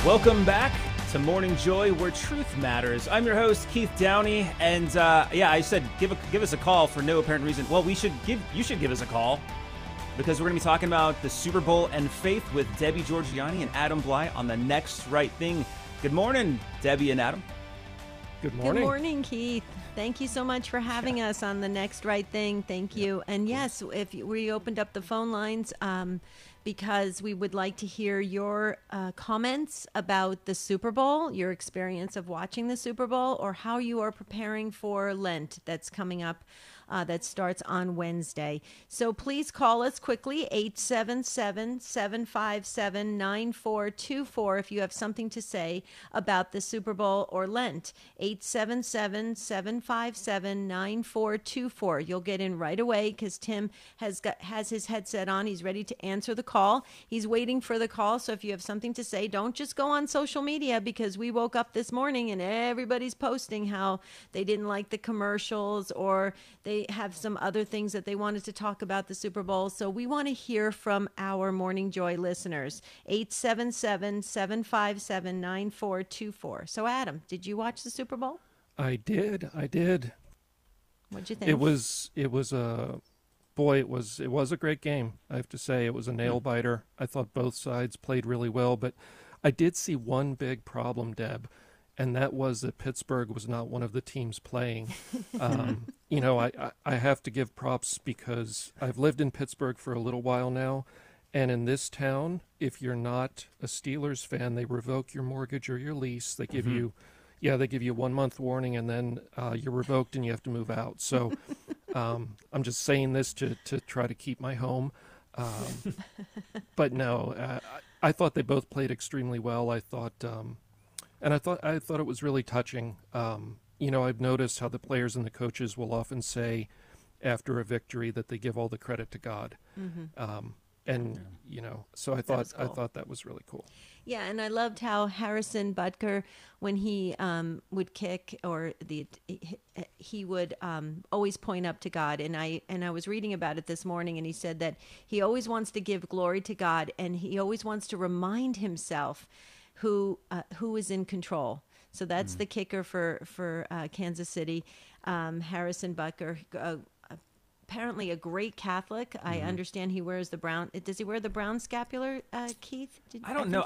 Welcome back to Morning Joy, where truth matters. I'm your host, Keith Downey, and I said give us a call for no apparent reason. Well, you should give us a call because we're going to be talking about the Super Bowl and faith with Debbie Georgianni and Adam Blai on the Next Right Thing. Good morning, Debbie and Adam. Good morning. Good morning, Keith. Thank you so much for having us on the Next Right Thing. Thank you. And yes, we opened up the phone lines because we would like to hear your comments about the Super Bowl, your experience of watching the Super Bowl, or how you are preparing for Lent that's coming up. That starts on Wednesday. So please call us quickly, 877-757-9424 if you have something to say about the Super Bowl or Lent. 877-757-9424. You'll get in right away because Tim has his headset on. He's ready to answer the call. He's waiting for the call. So if you have something to say, don't just go on social media, because we woke up this morning and everybody's posting how they didn't like the commercials or they have some other things that they wanted to talk about the Super Bowl. So we want to hear from our Morning Joy listeners. 877-757-9424. So Adam, did you watch the Super Bowl? I did. What'd you think? It was a great game. I have to say, it was a nail biter. I thought both sides played really well, but I did see one big problem, Deb, and that was that Pittsburgh was not one of the teams playing. I have to give props because I've lived in Pittsburgh for a little while now, and in this town, if you're not a Steelers fan, they revoke your mortgage or your lease. They give you 1 month warning, and then you're revoked and you have to move out. So I'm just saying this to try to keep my home. But no, I thought they both played extremely well. I thought it was really touching. I've noticed how the players and the coaches will often say after a victory that they give all the credit to God. So I thought that was really cool. Yeah, and I loved how Harrison Butker, when he would kick, he would always point up to God. And I was reading about it this morning, and he said that he always wants to give glory to God, and he always wants to remind himself who is in control. So that's the kicker for Kansas City, Harrison Butker. Apparently a great Catholic. I understand he wears the brown. Does he wear the brown scapular, Keith? I don't know.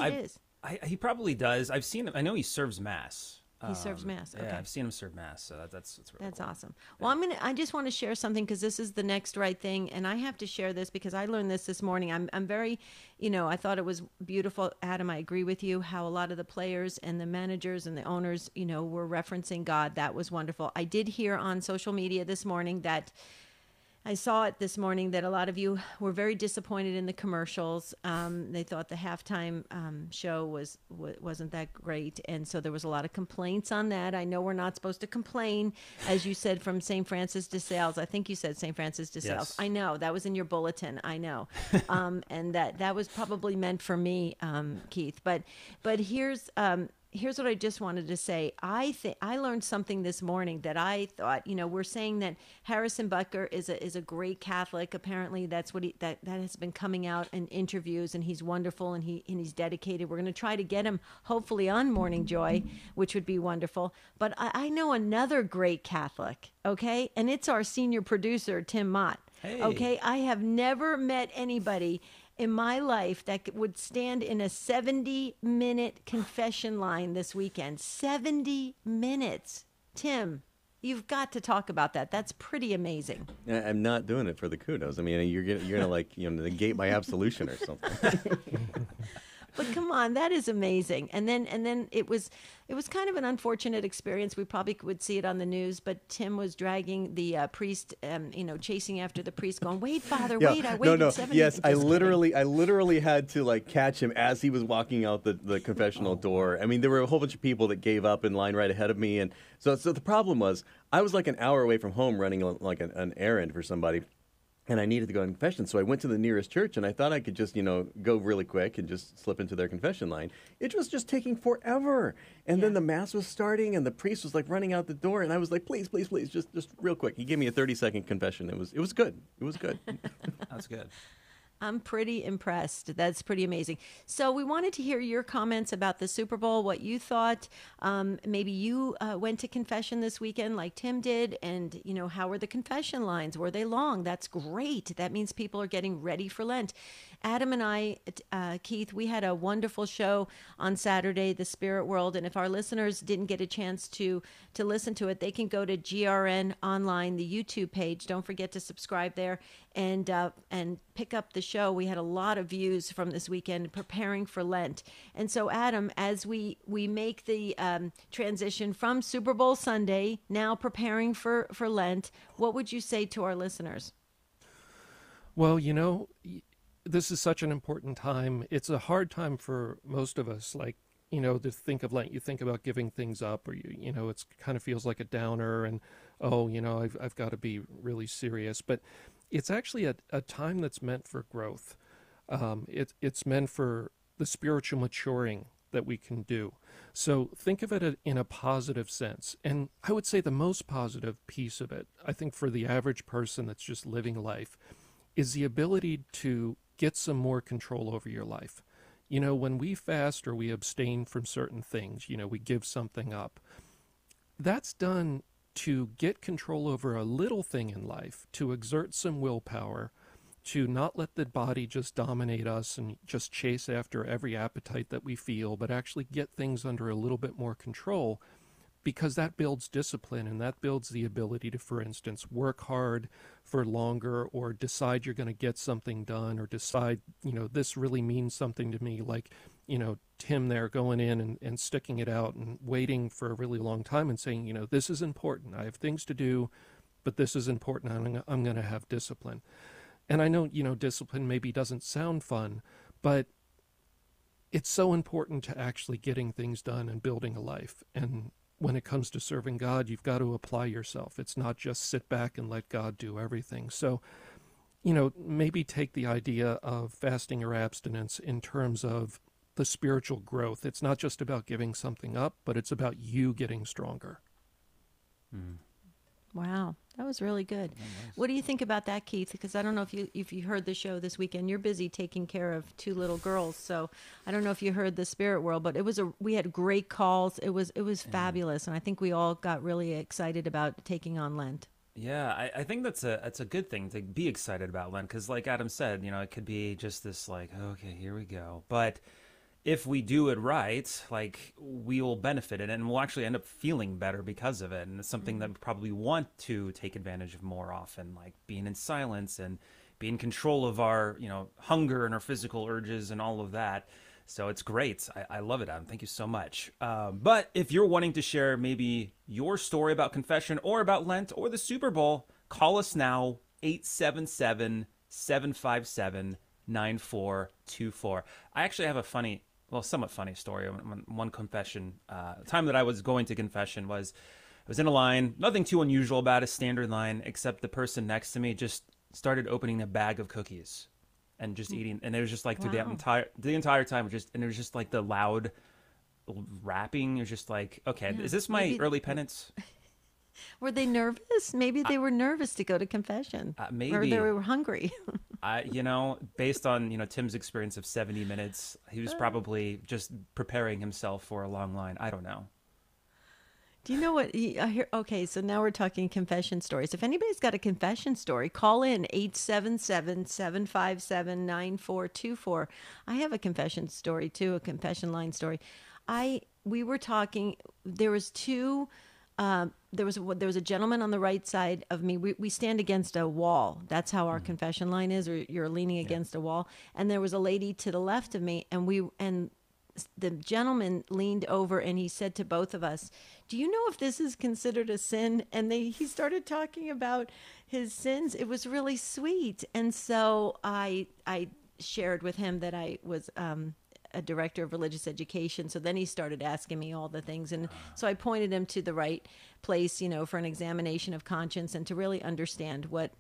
He probably does. I've seen him. I know he serves Mass. He serves Mass. Okay. Yeah, I've seen him serve Mass. So that's really cool. Awesome. Well, I just want to share something because this is the Next Right Thing, and I have to share this because I learned this morning. I'm very, I thought it was beautiful, Adam. I agree with you how a lot of the players and the managers and the owners, were referencing God. That was wonderful. I did hear on social media this morning that. I saw it this morning that a lot of you were very disappointed in the commercials. They thought the halftime show wasn't that great, and so there was a lot of complaints on that. I know we're not supposed to complain, as you said, from St. Francis de Sales. I think you said St. Francis de Sales. Yes. I know that was in your bulletin. I know, and that was probably meant for me, Keith. But here's what I just wanted to say. I learned something this morning that I thought, we're saying that Harrison Butker is a great Catholic. Apparently that's what that has been coming out in interviews, and he's wonderful and he's dedicated. We're going to try to get him hopefully on Morning Joy, which would be wonderful. But I know another great Catholic, okay? And it's our senior producer, Tim Mott. Hey. Okay? I have never met anybody in my life that would stand in a 70-minute confession line this weekend. 70 minutes. Tim, you've got to talk about that. That's pretty amazing. I'm not doing it for the kudos. I mean, you're gonna negate my absolution or something. But come on, that is amazing. And then it was kind of an unfortunate experience. We probably would see it on the news, but Tim was dragging the priest, chasing after the priest, going, "Wait, Father, wait! I waited 7 Yes, minutes." I literally had to catch him as he was walking out the confessional door. I mean, there were a whole bunch of people that gave up in line right ahead of me, and so the problem was I was like an hour away from home running like an errand for somebody. And I needed to go on confession, so I went to the nearest church, and I thought I could just, go really quick and just slip into their confession line. It was just taking forever. And then the Mass was starting, and the priest was, running out the door, and I was like, please, just real quick. He gave me a 30-second confession. It was good. It was good. That's good. I'm pretty impressed. That's pretty amazing. So we wanted to hear your comments about the Super Bowl, what you thought. Maybe you went to confession this weekend like Tim did, and how were the confession lines? Were they long? That's great. That means people are getting ready for Lent. Adam and I, Keith, we had a wonderful show on Saturday, The Spirit World, and if our listeners didn't get a chance to listen to it, they can go to GRN Online, the YouTube page. Don't forget to subscribe there and pick up the show. We had a lot of views from this weekend preparing for Lent. And so, Adam, as we make the transition from Super Bowl Sunday, now preparing for Lent, what would you say to our listeners? Well, this is such an important time. It's a hard time for most of us, to think of Lent. You think about giving things up, or it's kind of feels like a downer, and I've got to be really serious. But it's actually a time that's meant for growth. It's meant for the spiritual maturing that we can do. So think of it in a positive sense. And I would say the most positive piece of it, I think, for the average person that's just living life, is the ability to get some more control over your life. When we fast or we abstain from certain things, we give something up, that's done to get control over a little thing in life, to exert some willpower, to not let the body just dominate us and just chase after every appetite that we feel, but actually get things under a little bit more control, because that builds discipline, and that builds the ability to, for instance, work hard for longer, or decide you're going to get something done, or decide, this really means something to me, like, Tim there going in and sticking it out and waiting for a really long time and saying, this is important. I have things to do, but this is important. I'm going to have discipline. And I know, discipline maybe doesn't sound fun, but it's so important to actually getting things done and building a life. And when it comes to serving God, you've got to apply yourself. It's not just sit back and let God do everything. So, maybe take the idea of fasting or abstinence in terms of the spiritual growth. It's not just about giving something up, but it's about you getting stronger. Wow, that was really good. Oh, nice. What do you think about that, Keith? Because I don't know if you heard the show this weekend. You're busy taking care of 2 little girls, so I don't know if you heard the Spirit World, but we had great calls. It was fabulous, and I think we all got really excited about taking on Lent. Yeah, I think that's a good thing to be excited about Lent, because like Adam said, it could be just this like, okay, here we go. But if we do it right, like, we will benefit it, and we'll actually end up feeling better because of it. And it's something that we probably want to take advantage of more often, like being in silence and being in control of our, hunger and our physical urges and all of that. So it's great. I love it, Adam. Thank you so much. But if you're wanting to share maybe your story about confession or about Lent or the Super Bowl, call us now, 877-757-9424. I actually have a somewhat funny story. One confession, the time that I was going to confession I was in a line, nothing too unusual about a standard line, except the person next to me just started opening a bag of cookies and just eating. And it was just like through the entire time, and it was just like the loud rapping. It was just like, okay, is this my early penance? Were they nervous? Maybe they were nervous to go to confession. Maybe. Or they were hungry. Based on, Tim's experience of 70 minutes, he was probably just preparing himself for a long line. I don't know. Do you know what? Okay, so now we're talking confession stories. If anybody's got a confession story, call in 877-757-9424. I have a confession story too, a confession line story. We were talking, there was a gentleman on the right side of me. We stand against a wall. That's how our confession line is, or you're leaning against a wall. And there was a lady to the left of me, and the gentleman leaned over and he said to both of us, "Do you know if this is considered a sin?" And he started talking about his sins. It was really sweet. And so I shared with him that I was a director of religious education. So then he started asking me all the things. And so I pointed him to the right place, for an examination of conscience and to really understand what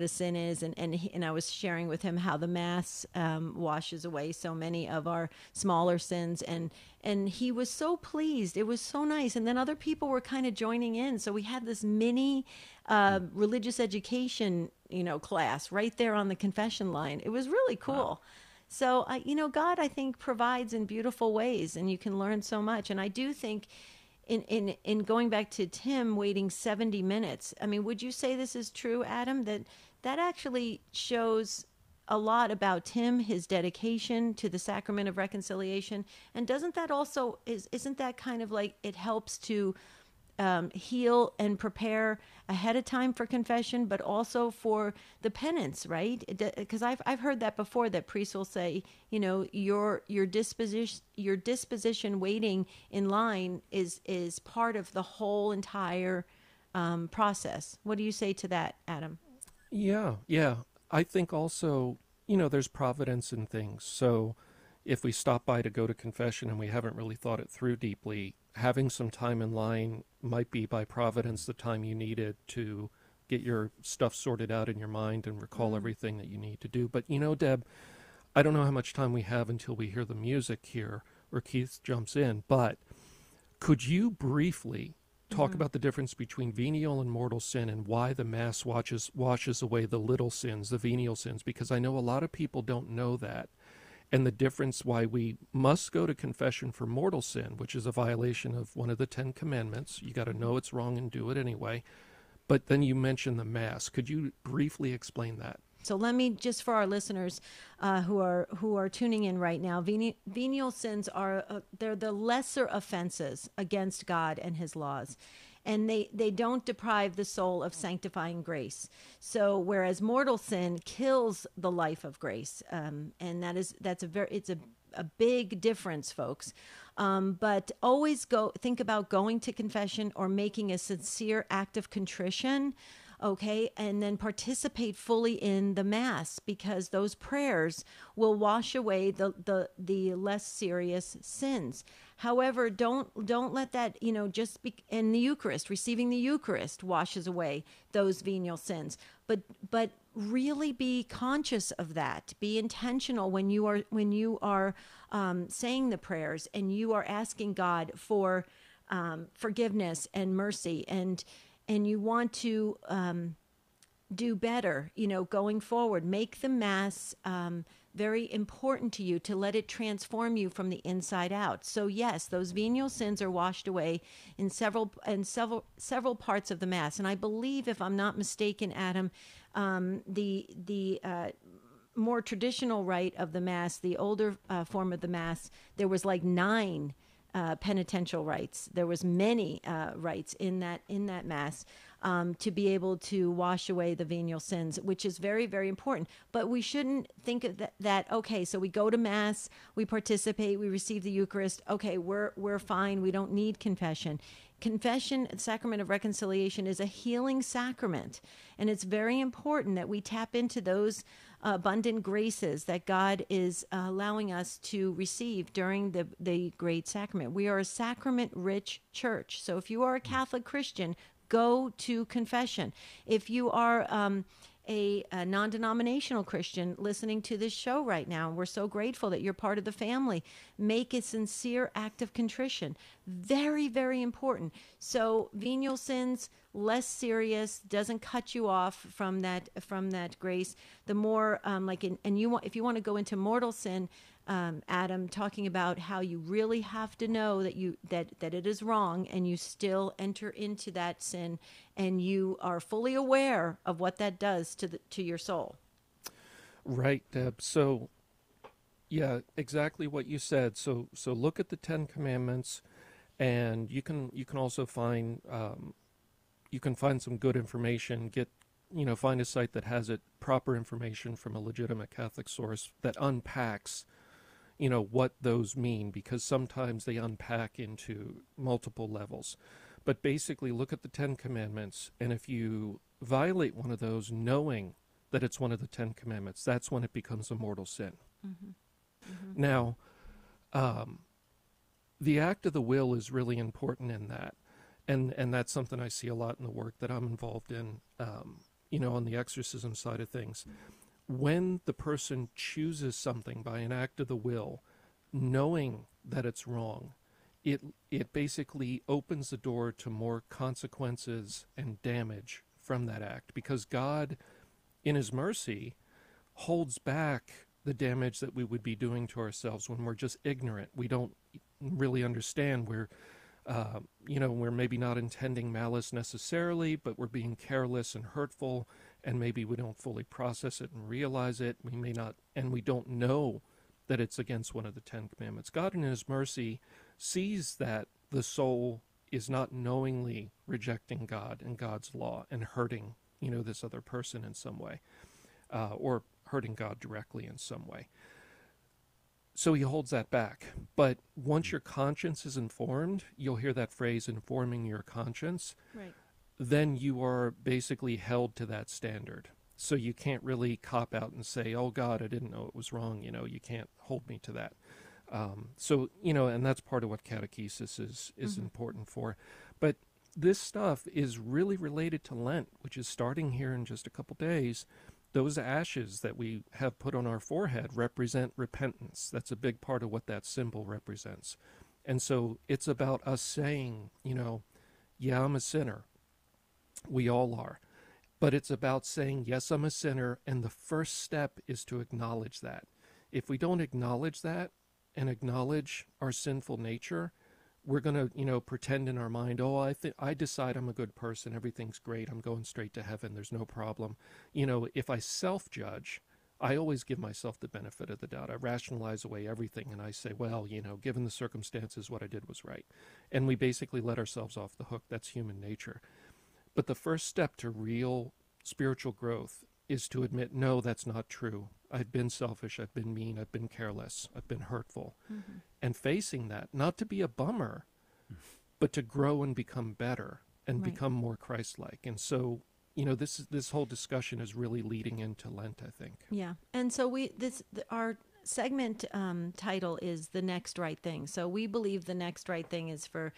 a sin is. And I was sharing with him how the Mass washes away so many of our smaller sins. And he was so pleased. It was so nice. And then other people were kind of joining in. So we had this mini religious education, class right there on the confession line. It was really cool. Wow. So, God, I think, provides in beautiful ways, and you can learn so much. And I do think in going back to Tim waiting 70 minutes, I mean, would you say this is true, Adam, that actually shows a lot about Tim, his dedication to the sacrament of reconciliation? And doesn't that also, isn't that kind of like it helps to heal and prepare ahead of time for confession, but also for the penance, right? Because I've heard that before, that priests will say, your disposition waiting in line is part of the whole entire process. What do you say to that, Adam? Yeah. I think also, there's providence in things. So if we stop by to go to confession and we haven't really thought it through deeply, having some time in line might be by providence the time you needed to get your stuff sorted out in your mind and recall everything that you need to do. But, Deb, I don't know how much time we have until we hear the music here or Keith jumps in, but could you briefly talk about the difference between venial and mortal sin and why the Mass washes away the little sins, the venial sins? Because I know a lot of people don't know that. And the difference why we must go to confession for mortal sin, which is a violation of one of the 10 Commandments. You got to know it's wrong and do it anyway. But then you mentioned the Mass. Could you briefly explain that? So let me, just for our listeners who are tuning in right now, venial sins they're the lesser offenses against God and His laws. And they don't deprive the soul of sanctifying grace. So whereas mortal sin kills the life of grace, and it's a big difference, folks. But always think about going to confession or making a sincere act of contrition. Okay, and then participate fully in the Mass, because those prayers will wash away the less serious sins. However, don't let that, just be in the Eucharist, receiving the Eucharist washes away those venial sins. But really be conscious of that. Be intentional when you are saying the prayers and you are asking God for forgiveness and mercy, and you want to do better, going forward. Make the Mass very important to you, to let it transform you from the inside out. So yes, those venial sins are washed away in several parts of the Mass. And I believe, if I'm not mistaken, Adam, the more traditional rite of the Mass, the older form of the Mass, there was like 9 penitential rites. There was many rites in that Mass to be able to wash away the venial sins, which is very, very important. But we shouldn't think of that okay, so we go to Mass, we participate, we receive the Eucharist, okay, we're fine, we don't need confession. Confession, the sacrament of reconciliation, is a healing sacrament, and it's very important that we tap into those abundant graces that God is allowing us to receive during the great sacrament. We are a sacrament-rich church. So if you are a Catholic Christian, go to confession. If you are a non-denominational Christian listening to this show right now, and we're so grateful that you're part of the family, make a sincere act of contrition. Very, very important. So venial sins, less serious, doesn't cut you off from that grace. The more if you want to go into mortal sin, Adam, talking about how you really have to know that it is wrong, and you still enter into that sin, and you are fully aware of what that does to your soul. Right, Deb. So, yeah, exactly what you said. So look at the 10 Commandments, and you can also find some good information. Find a site that has proper information from a legitimate Catholic source that unpacks what those mean, because sometimes they unpack into multiple levels. But basically, look at the 10 Commandments, and if you violate one of those knowing that it's one of the 10 Commandments, that's when it becomes a mortal sin. Mm-hmm. Mm-hmm. Now, The act of the will is really important in that. And that's something I see a lot in the work that I'm involved in, on the exorcism side of things. When the person chooses something by an act of the will, knowing that it's wrong, it basically opens the door to more consequences and damage from that act, because God, in his mercy, holds back the damage that we would be doing to ourselves when we're just ignorant. We don't really understand. We're maybe not intending malice necessarily, but we're being careless and hurtful, and maybe we don't fully process it and realize it. We may not, and we don't know that it's against one of the 10 Commandments. God, in his mercy, sees that the soul is not knowingly rejecting God and God's law and hurting, this other person in some way, or hurting God directly in some way. So he holds that back. But once your conscience is informed, you'll hear that phrase, informing your conscience. Right. Then you are basically held to that standard. So you can't really cop out and say, oh, God, I didn't know it was wrong. You can't hold me to that. And that's part of what catechesis is important for. But this stuff is really related to Lent, which is starting here in just a couple days. Those ashes that we have put on our forehead represent repentance. That's a big part of what that symbol represents. And so it's about us saying, yeah, I'm a sinner. We all are. But it's about saying, yes, I'm a sinner, and the first step is to acknowledge that. If we don't acknowledge that and acknowledge our sinful nature, we're going to, pretend in our mind, oh, I decide I'm a good person, everything's great, I'm going straight to heaven, there's no problem. If I self-judge, I always give myself the benefit of the doubt. I rationalize away everything, and I say, well, given the circumstances, what I did was right. And we basically let ourselves off the hook. That's human nature. But the first step to real spiritual growth is to admit, no, that's not true. I've been selfish, I've been mean, I've been careless, I've been hurtful. Mm-hmm. And facing that, not to be a bummer, but to grow and become better and become more Christ-like. And so, this whole discussion is really leading into Lent, I think. Yeah. And so our segment title is The Next Right Thing. So we believe the next right thing is for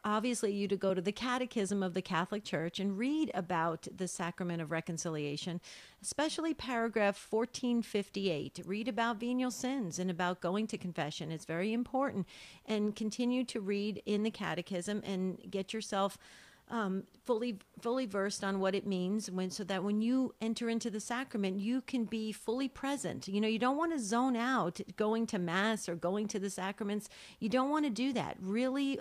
obviously you to go to the Catechism of the Catholic Church and read about the sacrament of reconciliation, especially paragraph 1458. Read about venial sins and about going to confession. It's very important. And continue to read in the Catechism and get yourself fully versed on what it means, so that when you enter into the sacrament, you can be fully present. You don't want to zone out going to Mass or going to the sacraments. You don't want to do that. Really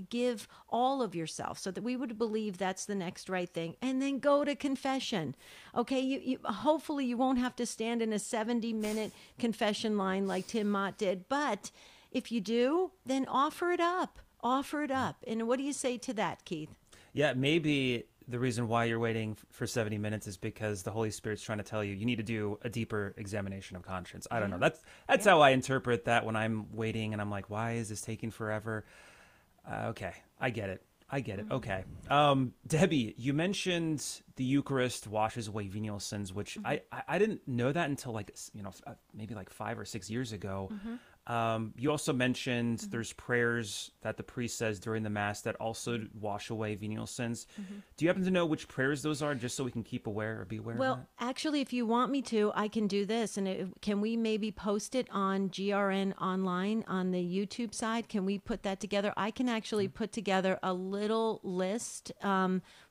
give all of yourself, so that we would believe that's the next right thing. And then go to confession. Okay, you hopefully you won't have to stand in a 70-minute confession line like Tim Mott did. But if you do, then offer it up. Offer it up. And what do you say to that, Keith? Yeah, maybe the reason why you're waiting for 70 minutes is because the Holy Spirit's trying to tell you need to do a deeper examination of conscience. I don't know. That's how I interpret that when I'm waiting and I'm like, why is this taking forever? Okay, I get it. Okay. Debbie, you mentioned the Eucharist washes away venial sins, which I didn't know that until maybe 5 or 6 years ago. You also mentioned there's prayers that the priest says during the Mass that also wash away venial sins. Do you happen to know which prayers those are, just so we can keep aware or be aware of that? Well, actually, if you want me to, I can do this. And can we maybe post it on GRN Online on the YouTube side? Can we put that together? I can actually put together a little list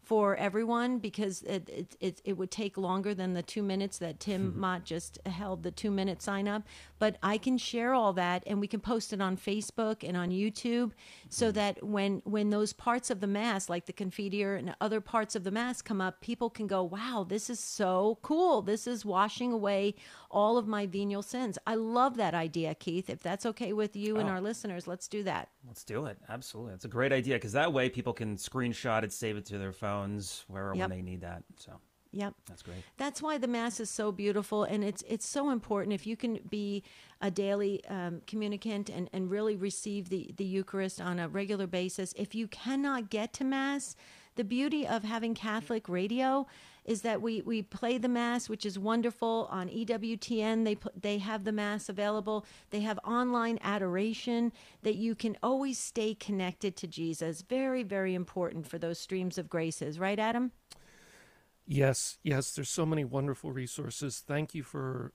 for everyone, because it would take longer than the 2 minutes that Tim Mott just held, the 2-minute sign up. But I can share all that, and we can post it on Facebook and on YouTube, so that when those parts of the Mass, like the Confiteor and other parts of the Mass come up, people can go, wow, this is so cool. This is washing away all of my venial sins. I love that idea, Keith. If that's okay with you and our listeners, let's do that. Let's do it. Absolutely. It's a great idea, because that way people can screenshot it, save it to their phones, wherever when they need that. So yep, that's great. That's why the Mass is so beautiful, and it's so important. If you can be a daily communicant and really receive the Eucharist on a regular basis, if you cannot get to Mass, the beauty of having Catholic radio, is that we play the Mass, which is wonderful. On EWTN, they have the Mass available. They have online adoration that you can always stay connected to Jesus. Very, very important for those streams of graces. Right, Adam? Yes, there's so many wonderful resources. Thank you for,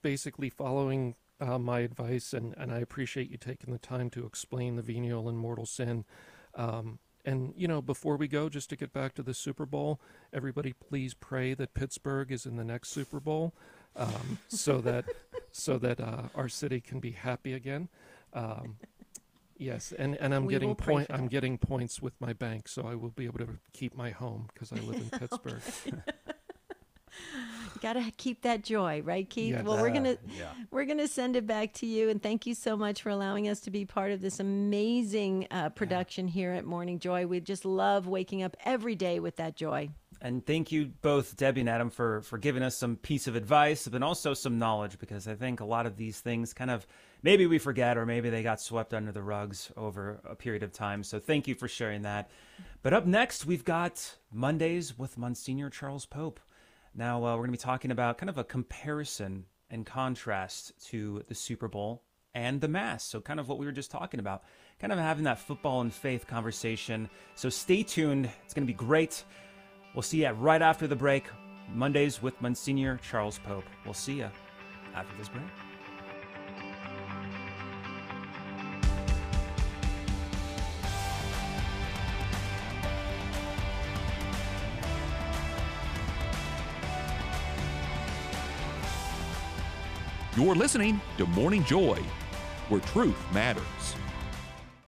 basically following my advice, and I appreciate you taking the time to explain the venial and mortal sin. And before we go, just to get back to the Super Bowl, everybody please pray that Pittsburgh is in the next Super Bowl, so that our city can be happy again. Yes, and I'm getting points with my bank, so I will be able to keep my home because I live in Pittsburgh. You got to keep that joy, right, Keith? Yes. Well, we're gonna send it back to you, and thank you so much for allowing us to be part of this amazing production here at Morning Joy. We just love waking up every day with that joy. And thank you both, Debbie and Adam, for giving us some piece of advice, but also some knowledge, because I think a lot of these things kind of, maybe we forget, or maybe they got swept under the rugs over a period of time. So thank you for sharing that. But up next, we've got Mondays with Monsignor Charles Pope. Now, we're going to be talking about kind of a comparison and contrast to the Super Bowl and the Mass. So kind of what we were just talking about, kind of having that football and faith conversation. So stay tuned. It's going to be great. We'll see you right after the break. Mondays with Monsignor Charles Pope. We'll see you after this break. You're listening to Morning Joy, where truth matters.